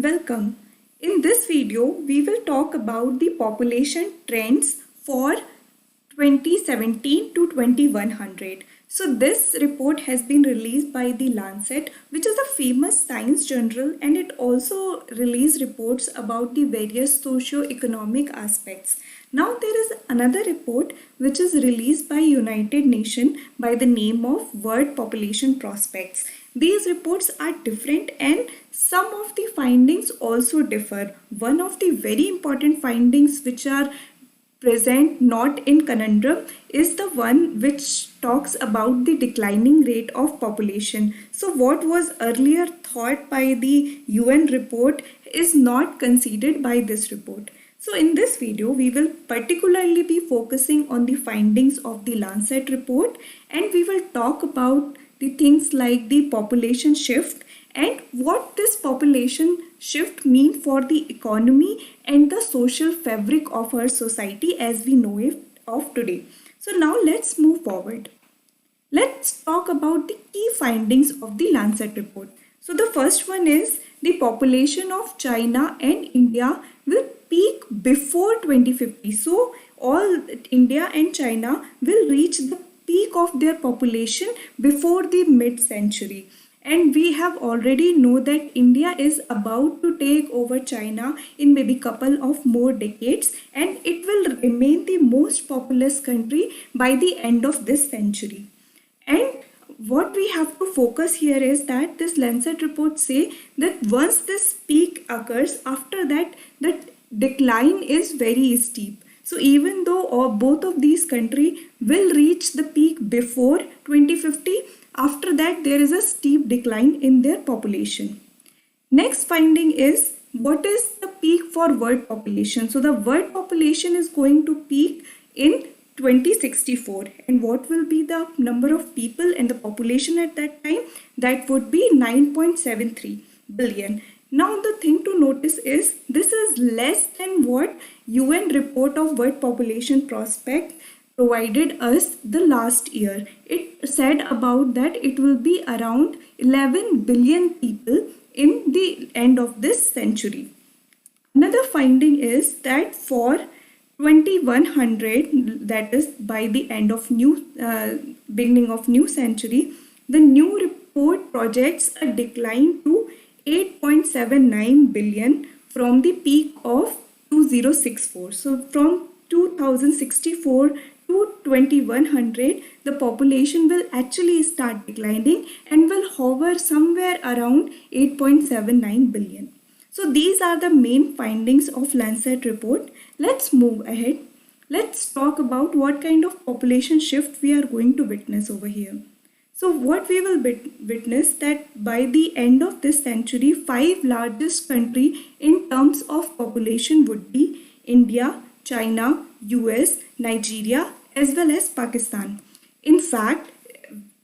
Welcome. In this video, we will talk about the population trends for 2017 to 2100. So this report has been released by the Lancet, which is a famous science journal, and it also released reports about the various socio-economic aspects. Now there is another report which is released by United Nations by the name of World Population Prospects. These reports are different and some of the findings also differ. One of the very important findings which are present not in conundrum is the one which talks about the declining rate of population. So what was earlier thought by the UN report is not considered by this report. So in this video, we will particularly be focusing on the findings of the Lancet report, and we will talk about the things like the population shift and what this population shift mean for the economy and the social fabric of our society as we know it of today. So now let's move forward. Let's talk about the key findings of the Lancet report. So the first one is the population of China and India will peak before 2050. So all India and China will reach the peak of their population before the mid-century. And we have already know that India is about to take over China in maybe couple of more decades, and it will remain the most populous country by the end of this century. And what we have to focus here is that this Lancet report say that once this peak occurs, after that the decline is very steep. So even though both of these countries will reach the peak before 2050, after that there is a steep decline in their population. Next finding is what is the peak for world population. So the world population is going to peak in 2064, and what will be the number of people and the population at that time? That would be 9.73 billion. Now the thing to notice is this is less than what UN report of world population prospect provided us the last year. It said about that it will be around 11 billion people in the end of this century. Another finding is that for 2100, that is by the end of beginning of new century, the new report projects a decline to 8.79 billion from the peak of 2064. So from 2064 to 2100, the population will actually start declining and will hover somewhere around 8.79 billion. So these are the main findings of Lancet report. Let's move ahead. Let's talk about what kind of population shift we are going to witness over here. So what we will witness that by the end of this century, 5 largest countries in terms of population would be India, China, US, Nigeria, as well as Pakistan. In fact,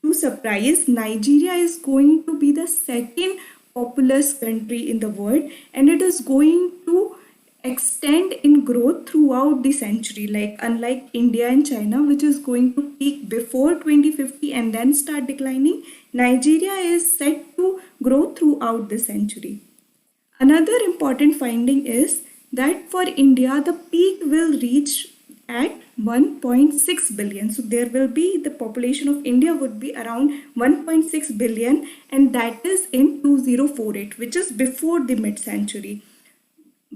to surprise, Nigeria is going to be the second populous country in the world, and it is going to extend in growth throughout the century, like unlike India and China, which is going to peak before 2050 and then start declining. Nigeria is set to grow throughout the century. Another important finding is that for India, the peak will reach at 1.6 billion. So there will be the population of India would be around 1.6 billion, and that is in 2048, which is before the mid-century.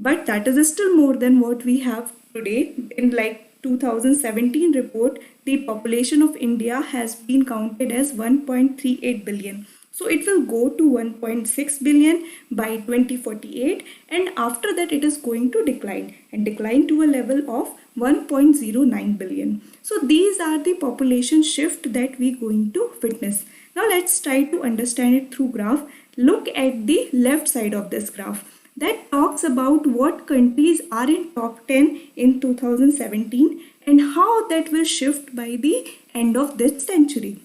But that is still more than what we have today. In like 2017 report, the population of India has been counted as 1.38 billion. So it will go to 1.6 billion by 2048, and after that it is going to decline to a level of 1.09 billion. So these are the population shift that we are going to witness. Now let's try to understand it through graph. Look at the left side of this graph. That talks about what countries are in top 10 in 2017 and how that will shift by the end of this century.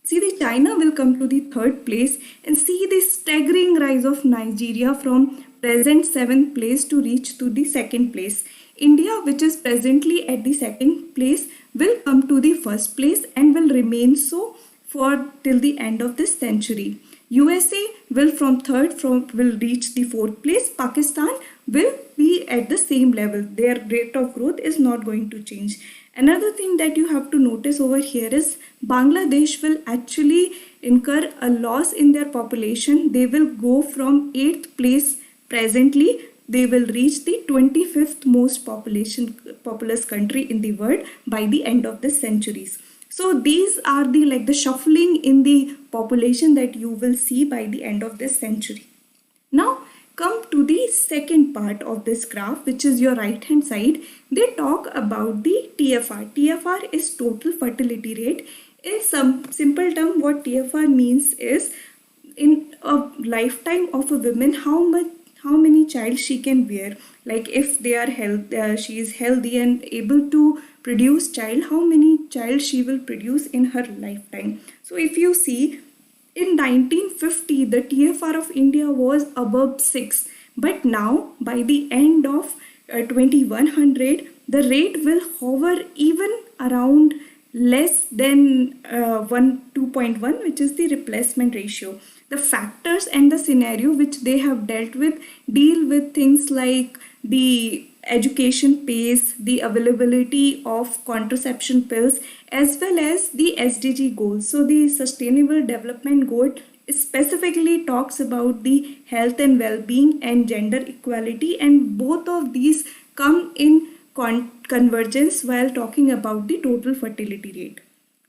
See, the China will come to the third place, and see the staggering rise of Nigeria from present 7th place to reach to the second place. India, which is presently at the second place, will come to the first place and will remain so for till the end of this century. USA will will reach the fourth place. Pakistan will be at the same level. Their rate of growth is not going to change. Another thing that you have to notice over here is Bangladesh will actually incur a loss in their population. They will go from 8th place presently. They will reach the 25th most populous country in the world by the end of this century. So these are the shuffling in the population that you will see by the end of this century. Now come to the second part of this graph, which is your right hand side. They talk about the TFR. TFR is total fertility rate. In some simple term, what TFR means is in a lifetime of a woman, how many child she can bear. Like if they are she is healthy and able to produce child, how many child she will produce in her lifetime. So if you see, in 1950 the TFR of India was above 6, but now by the end of 2100 the rate will hover even around less than 2.1, which is the replacement ratio. The factors and the scenario which they have dealt with deal with things like the education pace, the availability of contraception pills, as well as the SDG goals. So the Sustainable Development Goal specifically talks about the health and well-being and gender equality, and both of these come in convergence while talking about the total fertility rate.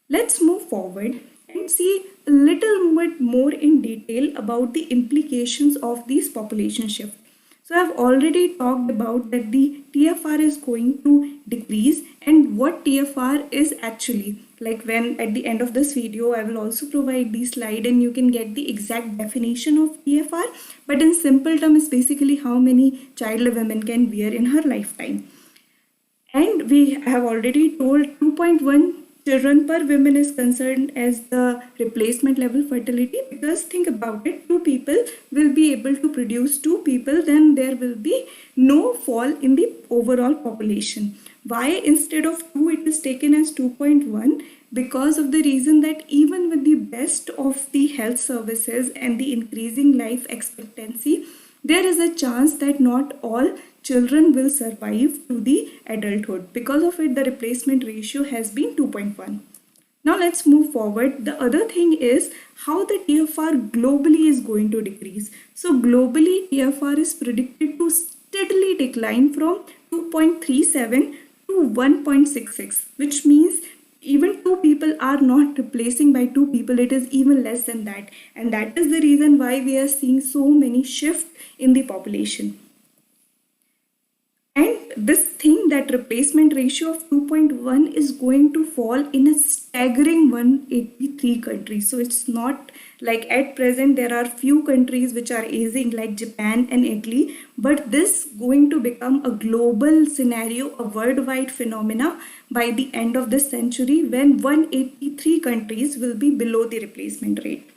Let's move forward and see a little bit more in detail about the implications of these population shift. So I've already talked about that the TFR is going to decrease, and what TFR is actually. Like when at the end of this video I will also provide the slide and you can get the exact definition of TFR, but in simple terms it's basically how many child a woman can bear in her lifetime. And we have already told 2.1 children per woman is concerned as the replacement level fertility, because think about it, two people will be able to produce two people, then there will be no fall in the overall population. Why instead of 2 it is taken as 2.1? Because of the reason that even with the best of the health services and the increasing life expectancy, there is a chance that not all children will survive to the adulthood. Because of it, the replacement ratio has been 2.1. Now let's move forward. The other thing is how the TFR globally is going to decrease. So globally, TFR is predicted to steadily decline from 2.37 to 1.66, which means even two people are not replacing by two people, it is even less than that. And that is the reason why we are seeing so many shifts in the population. And this thing, that replacement ratio of 2.1 is going to fall in a staggering 183 countries. So it's not like at present there are few countries which are aging like Japan and Italy, but this going to become a global scenario, a worldwide phenomena by the end of this century, when 183 countries will be below the replacement rate.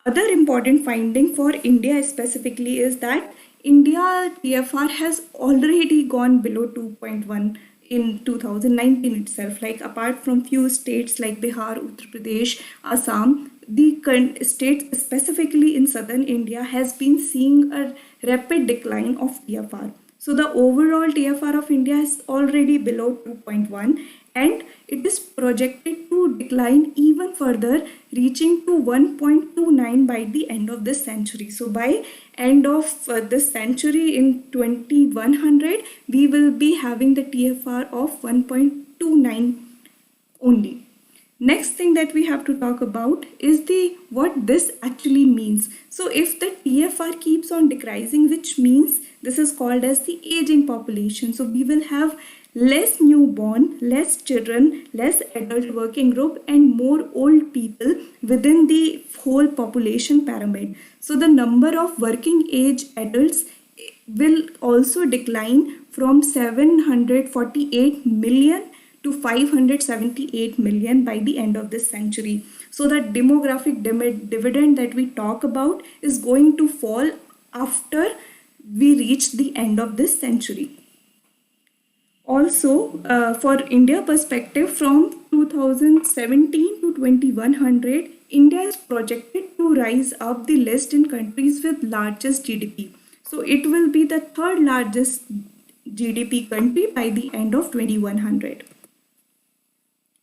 Other important finding for India specifically is that India TFR has already gone below 2.1 in 2019 itself. Like apart from few states like Bihar, Uttar Pradesh, Assam, the states specifically in southern India has been seeing a rapid decline of TFR. So the overall TFR of India is already below 2.1, and it is projected to decline even further, reaching to 1.29 by the end of this century. So by end of this century in 2100, we will be having the TFR of 1.29 only. Next thing that we have to talk about is what this actually means. So if the TFR keeps on decreasing, which means this is called as the aging population. So we will have less newborn, less children, less adult working group, and more old people within the whole population pyramid. So the number of working age adults will also decline from 748 million to 578 million by the end of this century. So the demographic dividend that we talk about is going to fall after we reach the end of this century. Also, for India perspective, from 2017 to 2100, India is projected to rise up the list in countries with largest GDP. So it will be the third largest GDP country by the end of 2100.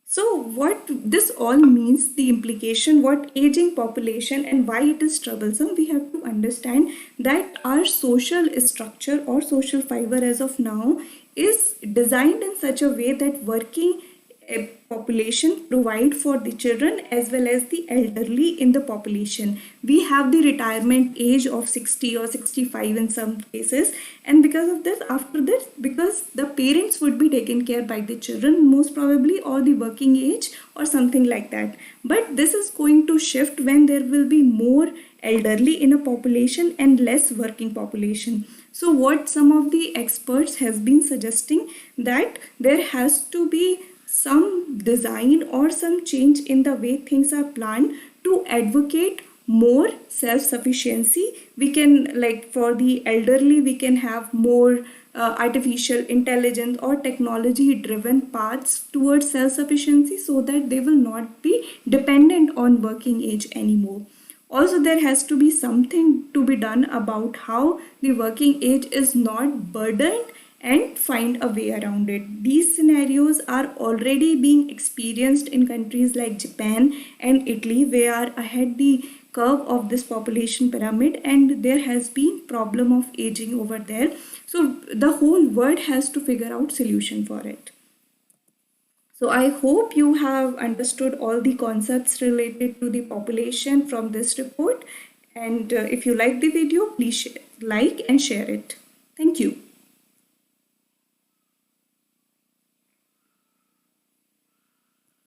So what this all means, the implication, what aging population and why it is troublesome, we have to understand that our social structure or social fiber as of now is designed in such a way that working population provide for the children as well as the elderly in the population. We have the retirement age of 60 or 65 in some cases, and because of this, after this, because the parents would be taken care by the children most probably, or the working age or something like that. But this is going to shift when there will be more elderly in a population and less working population. So what some of the experts has been suggesting, that there has to be some design or some change in the way things are planned to advocate more self-sufficiency. We can, like for the elderly, we can have more artificial intelligence or technology driven paths towards self-sufficiency, so that they will not be dependent on working age anymore. Also, there has to be something to be done about how the working age is not burdened and find a way around it. These scenarios are already being experienced in countries like Japan and Italy, where are ahead the curve of this population pyramid, and there has been problem of aging over there. So the whole world has to figure out solution for it. So I hope you have understood all the concepts related to the population from this report. And if you like the video, please like and share it. Thank you.